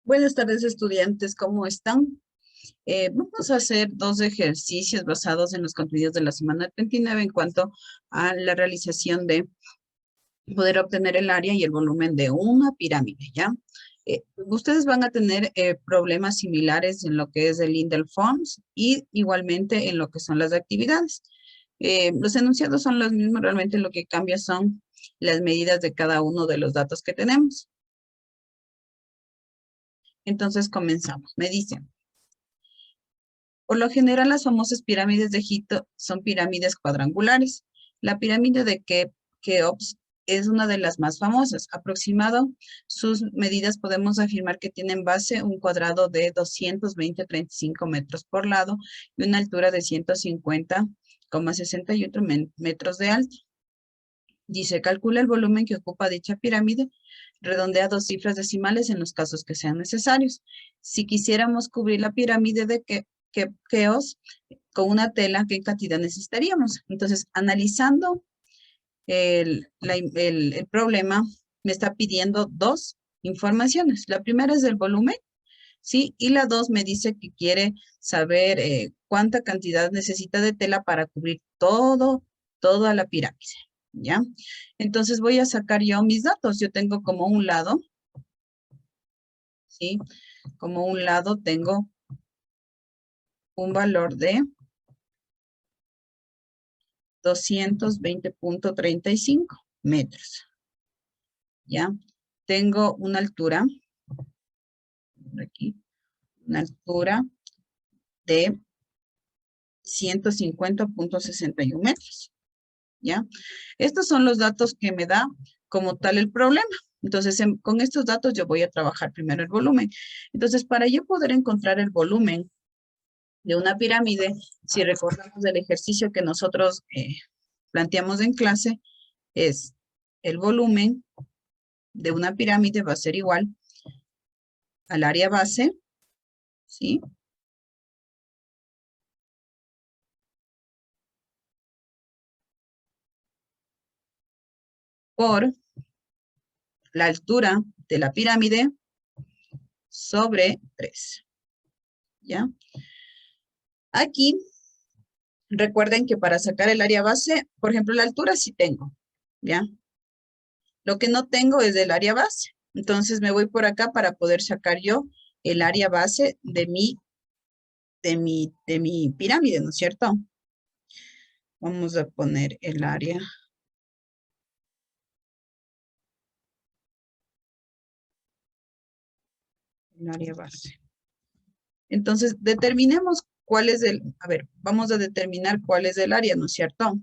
Buenas tardes, estudiantes, ¿cómo están? Vamos a hacer dos ejercicios basados en los contenidos de la semana 39 en cuanto a la realización de poder obtener el área y el volumen de una pirámide, ¿ya? Ustedes van a tener problemas similares en lo que es el Indelforms y igualmente en lo que son las actividades. Los enunciados son los mismos, realmente lo que cambia son las medidas de cada uno de los datos que tenemos. Entonces comenzamos. Me dicen, por lo general, las famosas pirámides de Egipto son pirámides cuadrangulares. La pirámide de Keops es una de las más famosas. Aproximado sus medidas, podemos afirmar que tienen base un cuadrado de 220,35 metros por lado y una altura de 150,68 metros de alto. Dice, calcula el volumen que ocupa dicha pirámide, redondea dos cifras decimales en los casos que sean necesarios. Si quisiéramos cubrir la pirámide de Keops con una tela, ¿qué cantidad necesitaríamos? Entonces, analizando el problema, me está pidiendo dos informaciones. La primera es el volumen, ¿sí? Y la dos me dice que quiere saber cuánta cantidad necesita de tela para cubrir toda la pirámide, ¿ya? Entonces voy a sacar yo mis datos. Yo tengo como un lado, ¿sí? Como un lado tengo un valor de 220,35 metros, ¿ya? Tengo una altura, aquí, una altura de 150,61 metros, ¿ya? Estos son los datos que me da como tal el problema. Entonces, con estos datos yo voy a trabajar primero el volumen. Entonces, para yo poder encontrar el volumen de una pirámide, si recordamos del ejercicio que nosotros planteamos en clase, es el volumen de una pirámide va a ser igual al área base, ¿sí? Por la altura de la pirámide sobre 3, ¿ya? Aquí, recuerden que para sacar el área base, por ejemplo, la altura sí tengo, ¿ya? Lo que no tengo es el área base. Entonces me voy por acá para poder sacar yo el área base de mi pirámide, ¿no es cierto? Vamos a poner el área base. Entonces, determinemos cuál es vamos a determinar cuál es el área, ¿no es cierto?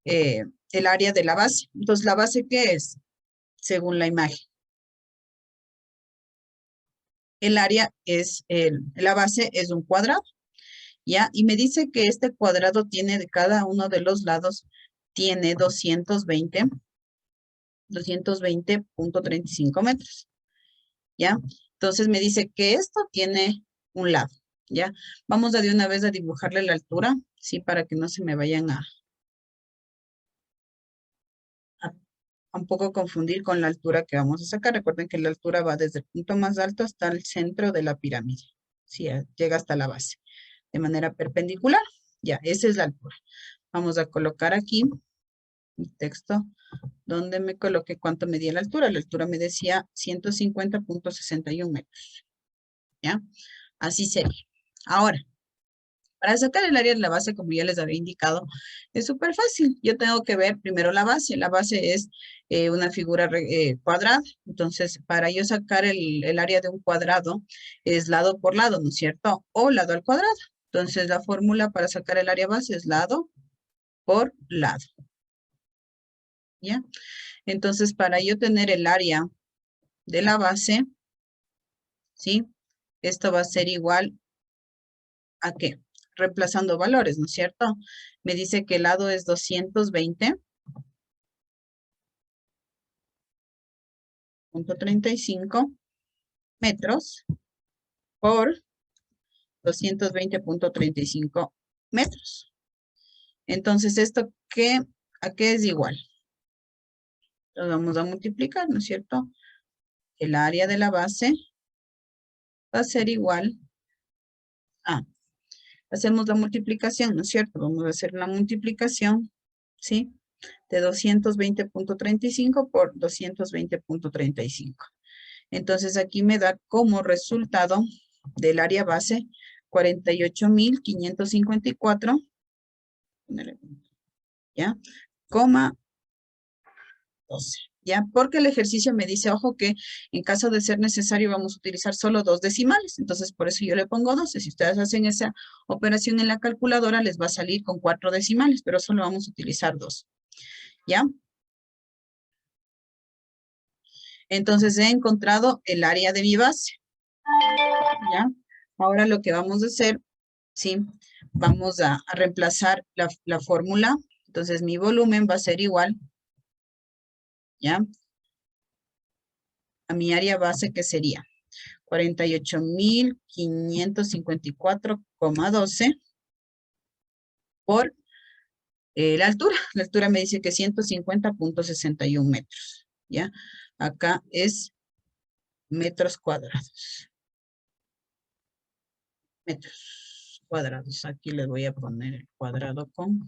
El área de la base. Entonces, ¿la base qué es? Según la imagen. El área es, la base es un cuadrado, ¿ya? Y me dice que este cuadrado tiene de cada uno de los lados, tiene 220,35 metros, ¿ya? Entonces me dice que esto tiene un lado, ¿ya? Vamos de una vez a dibujarle la altura, ¿sí? Para que no se me vayan a un poco confundir con la altura que vamos a sacar. Recuerden que la altura va desde el punto más alto hasta el centro de la pirámide, ¿sí? Llega hasta la base, de manera perpendicular. Ya, esa es la altura. Vamos a colocar aquí el texto donde me coloqué cuánto medía la altura. La altura me decía 150,61 metros, ¿ya? Así sería. Ahora, para sacar el área de la base, como ya les había indicado, es súper fácil. Yo tengo que ver primero la base. La base es una figura cuadrada. Entonces, para yo sacar el área de un cuadrado, es lado por lado, ¿no es cierto? O lado al cuadrado. Entonces, la fórmula para sacar el área base es lado por lado, ¿ya? Entonces, para yo tener el área de la base, ¿sí? Esto va a ser igual ¿a qué? Reemplazando valores, ¿no es cierto? Me dice que el lado es 220,35 metros por 220,35 metros. Entonces, ¿esto a qué es igual? Lo vamos a multiplicar, ¿no es cierto? El área de la base va a ser igual a, hacemos la multiplicación, ¿no es cierto? Vamos a hacer la multiplicación, ¿sí? De 220.35 por 220.35. Entonces aquí me da como resultado del área base 48.554, ¿ya? Coma 12, ¿ya? Porque el ejercicio me dice, ojo, que en caso de ser necesario vamos a utilizar solo 2 decimales. Entonces, por eso yo le pongo 12. Si ustedes hacen esa operación en la calculadora, les va a salir con 4 decimales, pero solo vamos a utilizar 2, ¿ya? Entonces, he encontrado el área de mi base, ¿ya? Ahora lo que vamos a hacer, ¿sí? Vamos a reemplazar la fórmula. Entonces, mi volumen va a ser igual, ¿ya? A mi área base, que sería 48.554,12 por la altura. La altura me dice que 150.61 metros, ¿ya? Acá es metros cuadrados. Metros cuadrados. Aquí les voy a poner el cuadrado con...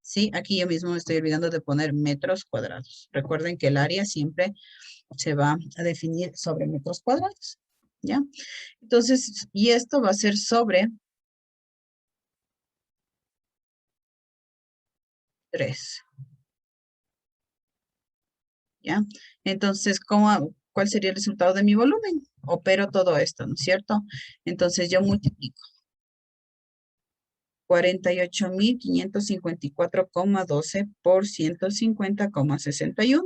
Sí, aquí yo mismo me estoy olvidando de poner metros cuadrados. Recuerden que el área siempre se va a definir sobre metros cuadrados, ¿ya? Entonces, y esto va a ser sobre 3, ¿ya? Entonces, ¿cuál sería el resultado de mi volumen? Opero todo esto, ¿no es cierto? Entonces, yo multiplico 48.554,12 por 150,61,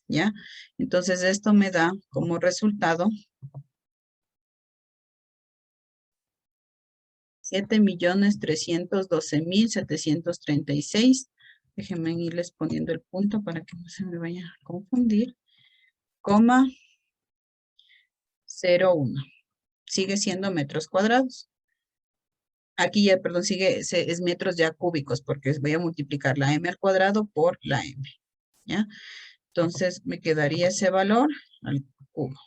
¿ya? Entonces, esto me da como resultado 7.312.736. Déjenme irles poniendo el punto para que no se me vaya a confundir. Coma 0,1. Sigue siendo metros cuadrados. Aquí ya, perdón, es metros ya cúbicos, porque voy a multiplicar la m al cuadrado por la m, ¿ya? Entonces, me quedaría ese valor al cubo.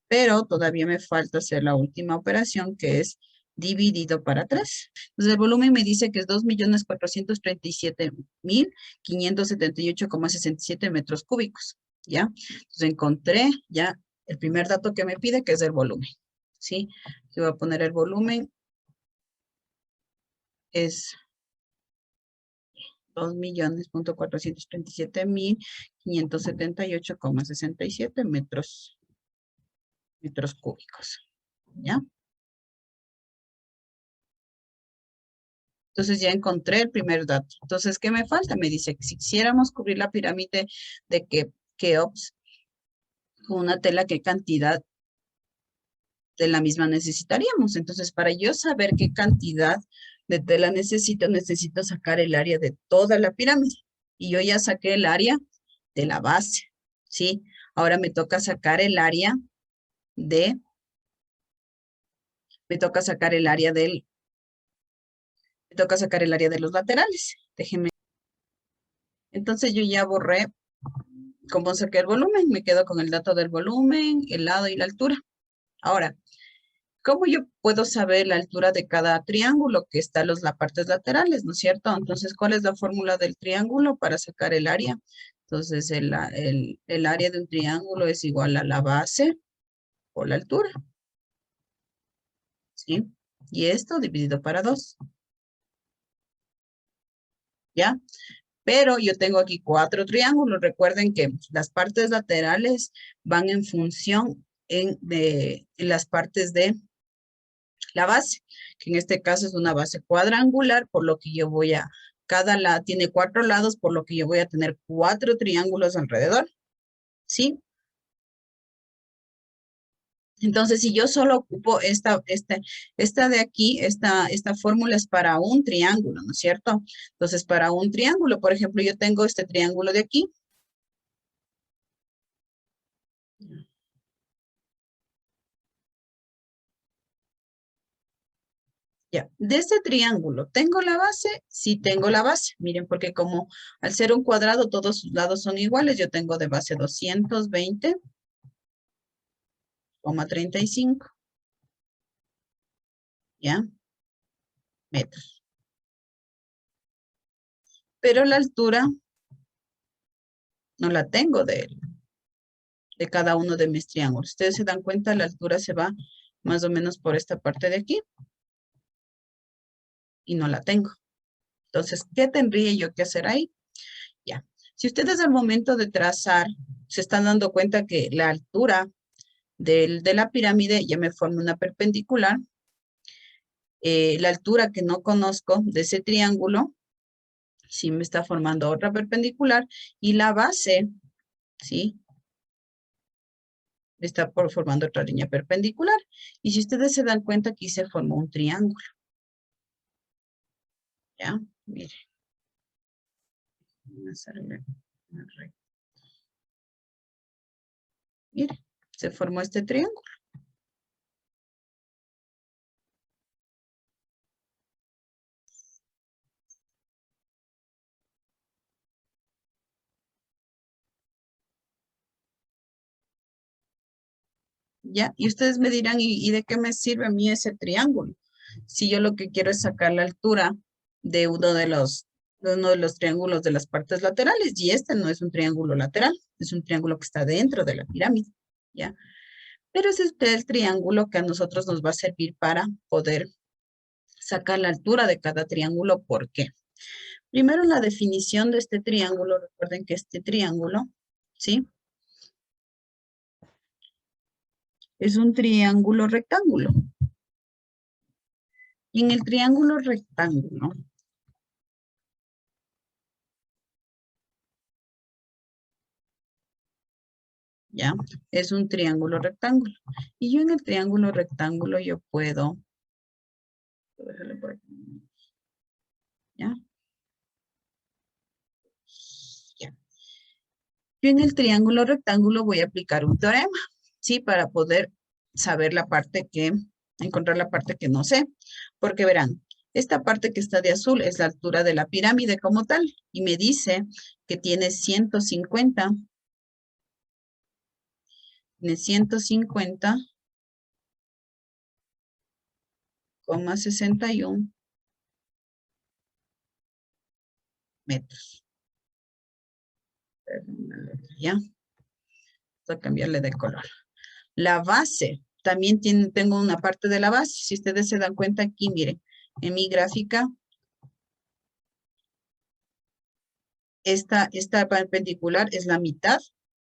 Pero todavía me falta hacer la última operación, que es dividido para 3. Entonces, el volumen me dice que es 2.437.578,67 metros cúbicos, ¿ya? Entonces, encontré ya el primer dato que me pide, que es el volumen, ¿sí? Yo voy a poner el volumen, es 2.437.578,67 metros cúbicos, ¿ya? Entonces ya encontré el primer dato. Entonces, ¿qué me falta? Me dice que si quisiéramos cubrir la pirámide de Keops con una tela, ¿qué cantidad de la misma necesitaríamos? Entonces, para yo saber qué cantidad de tela necesito sacar el área de toda la pirámide. Y yo ya saqué el área de la base, ¿sí? Ahora me toca sacar el área de, me toca sacar el área del, me toca sacar el área de los laterales. Déjenme. Entonces yo ya borré cómo saqué el volumen. Me quedo con el dato del volumen, el lado y la altura. Ahora, ¿cómo yo puedo saber la altura de cada triángulo que está en las partes laterales, no es cierto? Entonces, ¿cuál es la fórmula del triángulo para sacar el área? Entonces, el área de un triángulo es igual a la base por la altura, ¿sí? Y esto dividido para 2, ¿ya? Pero yo tengo aquí 4 triángulos. Recuerden que las partes laterales van en función en las partes de la base, que en este caso es una base cuadrangular, por lo que yo voy a, cada lado tiene 4 lados, por lo que yo voy a tener 4 triángulos alrededor, ¿sí? Entonces, si yo solo ocupo esta de aquí, esta fórmula es para un triángulo, ¿no es cierto? Entonces, para un triángulo, por ejemplo, yo tengo este triángulo de aquí. Ya, de este triángulo, ¿tengo la base? Sí tengo la base. Miren, porque como al ser un cuadrado, todos sus lados son iguales, yo tengo de base 220 35, ¿ya? Metros. Pero la altura no la tengo de cada uno de mis triángulos. Ustedes se dan cuenta, la altura se va más o menos por esta parte de aquí. Y no la tengo. Entonces, ¿qué tendría yo que hacer ahí? Ya. Si ustedes al momento de trazar se están dando cuenta que la altura de la pirámide ya me forma una perpendicular, la altura que no conozco de ese triángulo, sí me está formando otra perpendicular, y la base, ¿sí? Está formando otra línea perpendicular. Y si ustedes se dan cuenta, aquí se formó un triángulo. ¿Ya? Miren. Vamos a hacerle una recta. Miren, se formó este triángulo. ¿Ya? Y ustedes me dirán, ¿y de qué me sirve a mí ese triángulo? Si yo lo que quiero es sacar la altura de uno de los triángulos de las partes laterales, y este no es un triángulo lateral, es un triángulo que está dentro de la pirámide, ¿ya? Pero ese es el triángulo que a nosotros nos va a servir para poder sacar la altura de cada triángulo. ¿Por qué? Primero, la definición de este triángulo, recuerden que este triángulo, ¿sí? Es un triángulo rectángulo. Y en el triángulo rectángulo, ¿ya? Es un triángulo rectángulo. Y yo en el triángulo rectángulo yo puedo, déjale por aquí, ¿ya? Ya. Yo en el triángulo rectángulo voy a aplicar un teorema, ¿sí? Para poder saber encontrar la parte que no sé. Porque verán, esta parte que está de azul es la altura de la pirámide como tal. Y me dice que tiene 150, tiene 150,61 metros. ¿Ya? Voy a cambiarle de color. La base, también tengo una parte de la base. Si ustedes se dan cuenta aquí, miren, en mi gráfica, esta perpendicular es la mitad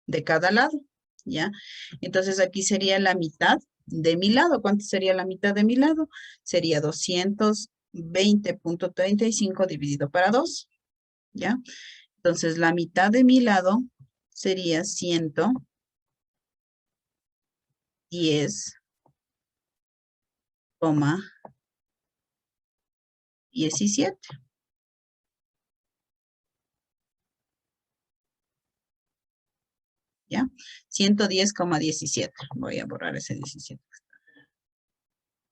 de cada lado, ¿ya? Entonces aquí sería la mitad de mi lado. ¿Cuánto sería la mitad de mi lado? Sería 220,35 dividido para 2, ¿ya? Entonces la mitad de mi lado sería 110,17. ¿Ya? 110,17. Voy a borrar ese 17.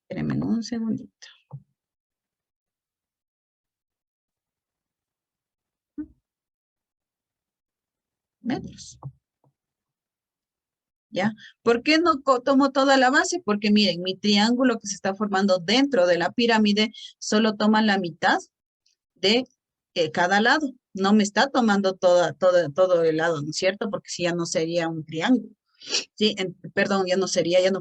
Espérenme un segundito. Metros. ¿Ya? ¿Por qué no tomo toda la base? Porque miren, mi triángulo que se está formando dentro de la pirámide solo toma la mitad de cada lado. No me está tomando todo el lado, ¿no es cierto? Porque si ya no sería un triángulo. Sí, perdón, ya no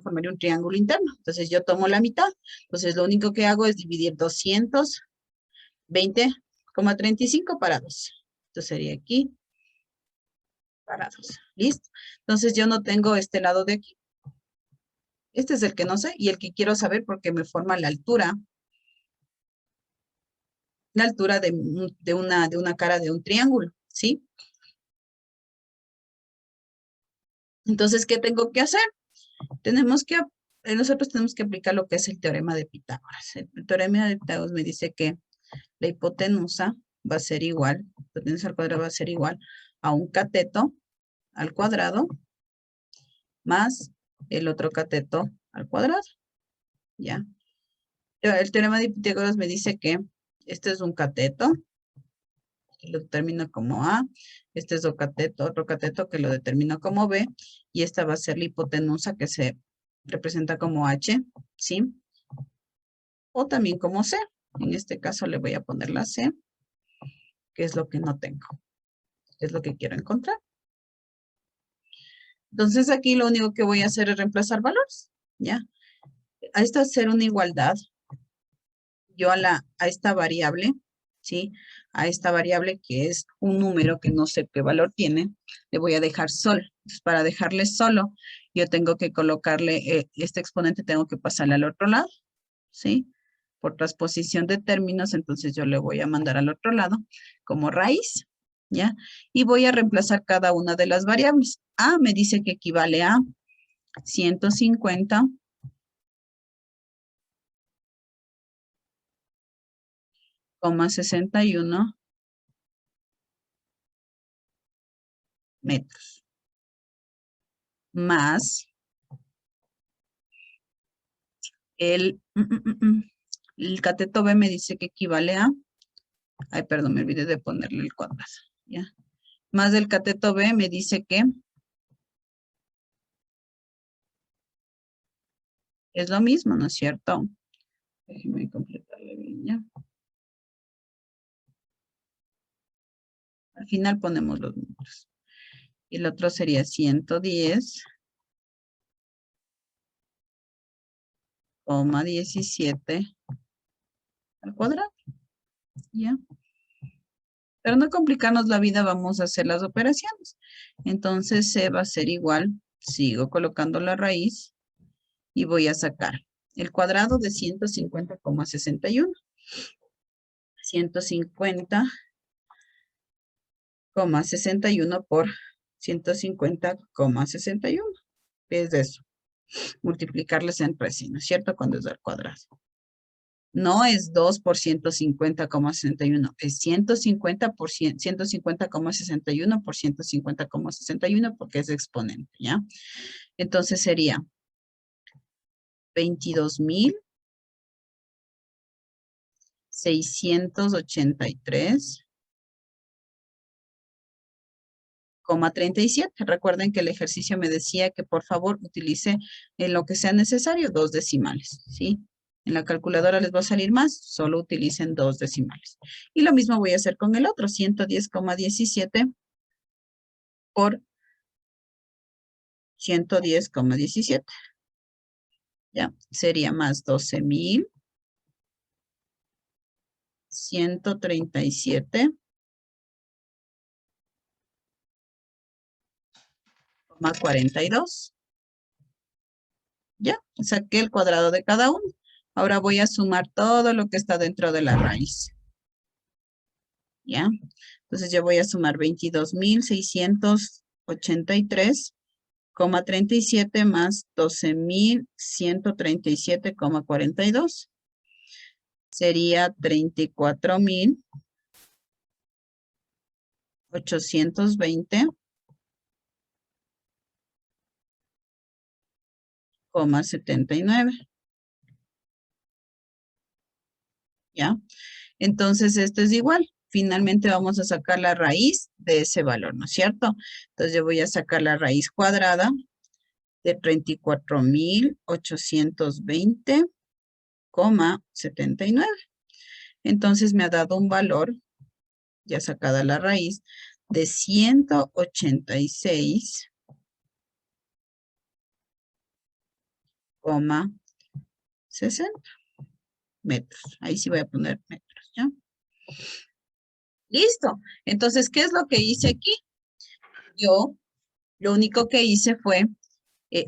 formaría un triángulo interno. Entonces yo tomo la mitad. Entonces lo único que hago es dividir 220,35 para 2. Entonces sería aquí para 2. ¿Listo? Entonces yo no tengo este lado de aquí. Este es el que no sé y el que quiero saber porque me forma la altura de una cara de un triángulo, ¿sí? Entonces, ¿qué tengo que hacer? Nosotros tenemos que aplicar lo que es el teorema de Pitágoras. El teorema de Pitágoras me dice que la hipotenusa va a ser igual, la hipotenusa al cuadrado va a ser igual a un cateto al cuadrado más el otro cateto al cuadrado, ¿ya? El teorema de Pitágoras me dice que este es un cateto, que lo determino como A, este es otro cateto que lo determino como B, y esta va a ser la hipotenusa que se representa como H, ¿sí? O también como C. En este caso le voy a poner la C, que es lo que no tengo, que es lo que quiero encontrar. Entonces aquí lo único que voy a hacer es reemplazar valores, ¿ya? A esto hacer una igualdad, yo a esta variable, ¿sí? A esta variable que es un número que no sé qué valor tiene, le voy a dejar solo. Entonces, para dejarle solo, yo tengo que colocarle, este exponente tengo que pasarle al otro lado, ¿sí? Por transposición de términos, entonces yo le voy a mandar al otro lado como raíz, ¿ya? Y voy a reemplazar cada una de las variables. A me dice que equivale a 150,61 metros. Más el cateto B me dice que equivale a, ay, perdón, me olvidé de ponerle el cuadrado, ¿ya? Más del cateto B me dice que es lo mismo, ¿no es cierto? Déjenme completarle bien, ¿ya? Al final ponemos los números. Y el otro sería 110,17 al cuadrado, ¿ya? Para no complicarnos la vida, vamos a hacer las operaciones. Entonces, C va a ser igual, sigo colocando la raíz y voy a sacar el cuadrado de 150,61. 150,61 por 150,61. ¿Qué es de eso? Multiplicarles entre sí, ¿no es cierto? Cuando es al cuadrado. No es 2 por 150,61, es 150 por 150,61 por 150,61 porque es exponente, ¿ya? Entonces sería 22,683,37. Recuerden que el ejercicio me decía que por favor utilice en lo que sea necesario 2 decimales, ¿sí? En la calculadora les va a salir más, solo utilicen 2 decimales. Y lo mismo voy a hacer con el otro, 110,17 por 110,17. ¿Ya? Sería más 12,137,42. ¿Ya? Saqué el cuadrado de cada uno. Ahora voy a sumar todo lo que está dentro de la raíz. ¿Ya? Entonces yo voy a sumar 22,683,37 más 12,137,42. Sería 34,820,79. ¿Ya? Entonces esto es igual. Finalmente vamos a sacar la raíz de ese valor, ¿no es cierto? Entonces yo voy a sacar la raíz cuadrada de 34,820,79. Entonces me ha dado un valor, ya sacada la raíz, de 186,60 metros. Ahí sí voy a poner metros, ¿ya? Listo. Entonces, ¿qué es lo que hice aquí? Yo lo único que hice fue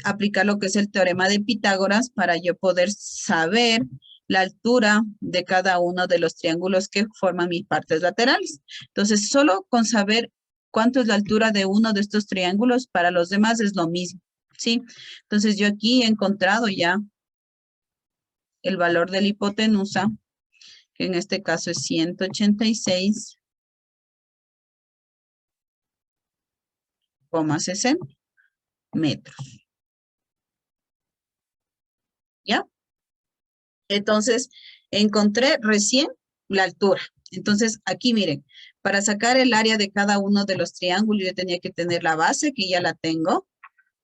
aplicar lo que es el teorema de Pitágoras para yo poder saber la altura de cada uno de los triángulos que forman mis partes laterales. Entonces, solo con saber cuánto es la altura de uno de estos triángulos, para los demás es lo mismo, ¿sí? Entonces, yo aquí he encontrado ya el valor de la hipotenusa, que en este caso es 186,60 metros, ¿ya? Entonces, encontré recién la altura. Entonces, aquí miren, para sacar el área de cada uno de los triángulos, yo tenía que tener la base, que ya la tengo,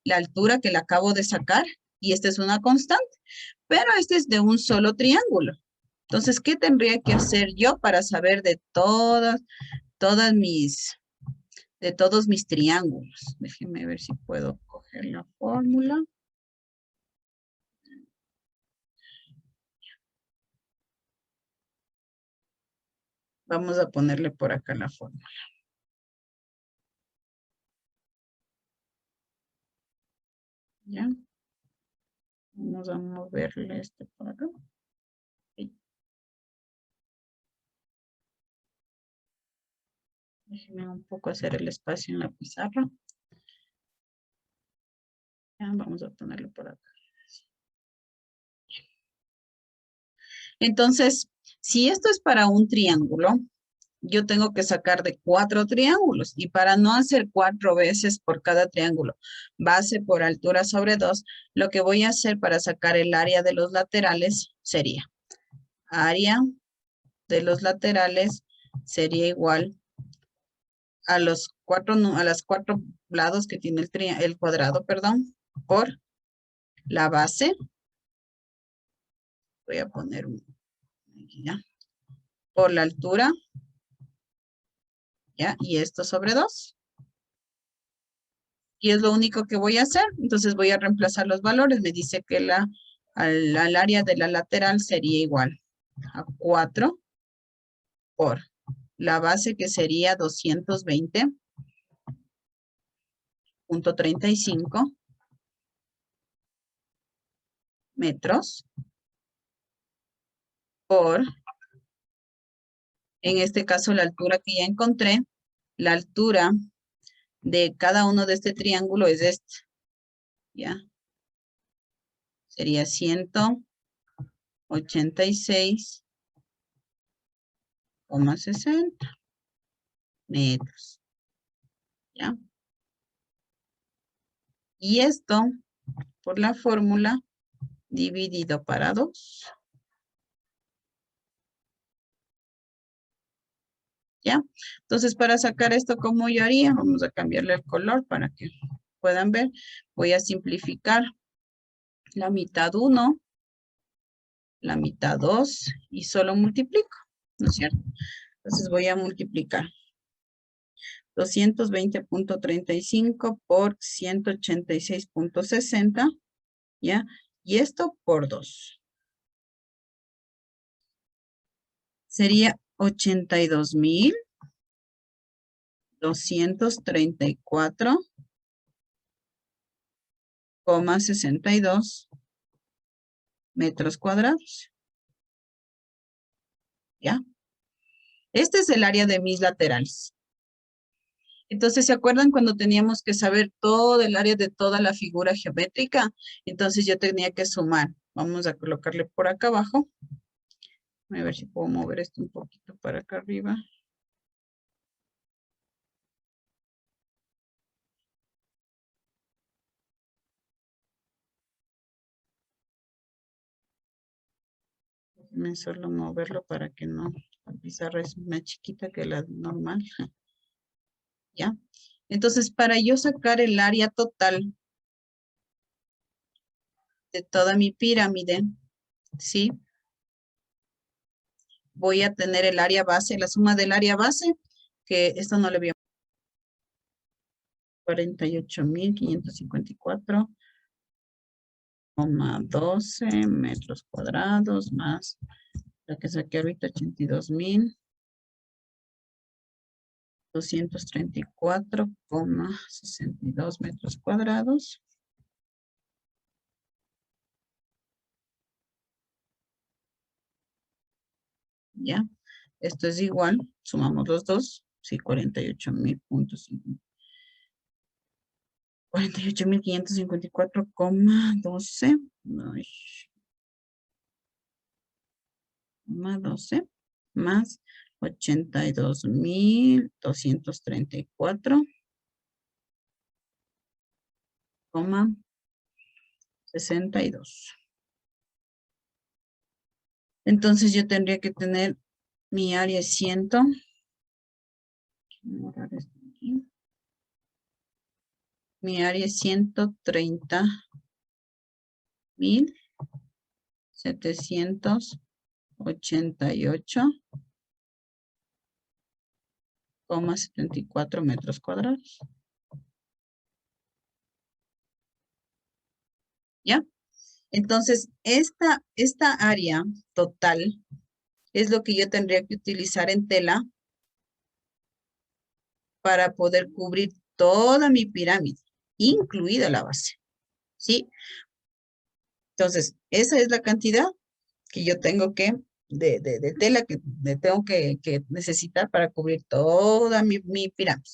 la altura que la acabo de sacar, Y esta es una constante, pero este es de un solo triángulo. Entonces, ¿qué tendría que hacer yo para saber de todos mis triángulos? Déjenme ver si puedo coger la fórmula. Vamos a ponerle por acá la fórmula. ¿Ya? Vamos a moverle este por acá. Ok. Déjenme un poco hacer el espacio en la pizarra. Ya, vamos a ponerlo por acá. Entonces, si esto es para un triángulo, yo tengo que sacar de 4 triángulos. Y para no hacer 4 veces por cada triángulo, base por altura sobre 2, lo que voy a hacer para sacar el área de los laterales sería área de los laterales sería igual a los a las 4 lados que tiene el cuadrado, perdón, por la base. Voy a poner aquí, ¿ya? Por la altura, ¿ya? Y esto sobre 2. Y es lo único que voy a hacer. Entonces voy a reemplazar los valores. Me dice que al área de la lateral sería igual a 4 por la base, que sería 220.35 metros por, en este caso, la altura que ya encontré. La altura de cada uno de este triángulo es esta, ¿ya? Sería 186,60 metros, ¿ya? Y esto, por la fórmula, dividido para 2, ¿ya? Entonces, para sacar esto, ¿cómo yo haría? Vamos a cambiarle el color para que puedan ver. Voy a simplificar la mitad 1, la mitad 2 y solo multiplico, ¿no es cierto? Entonces voy a multiplicar 220.35 por 186.60, ¿ya? Y esto por 2. Sería 82.234,62 metros cuadrados, ¿ya? Este es el área de mis laterales. Entonces, ¿se acuerdan cuando teníamos que saber todo el área de toda la figura geométrica? Entonces yo tenía que sumar. Vamos a colocarle por acá abajo. A ver si puedo mover esto un poquito para acá arriba. Déjenme solo moverlo para que no, la pizarra es más chiquita que la normal. ¿Ya? Entonces, para yo sacar el área total de toda mi pirámide, ¿sí? Voy a tener el área base, la suma del área base, que esto no le voy a... 48.554,12 metros cuadrados más la que saqué ahorita, 82.234,62 metros cuadrados. ¿Ya? Esto es igual, sumamos los dos, sí, 48.554,12, 12 más 82.234,62. Entonces yo tendría que tener mi área 100. Borrar esto aquí. Mi área es 130 1.788,74 metros cuadrados. ¿Ya? Entonces, esta área total es lo que yo tendría que utilizar en tela para poder cubrir toda mi pirámide, incluida la base, ¿sí? Entonces, esa es la cantidad que yo tengo de tela que tengo que necesitar para cubrir toda mi pirámide.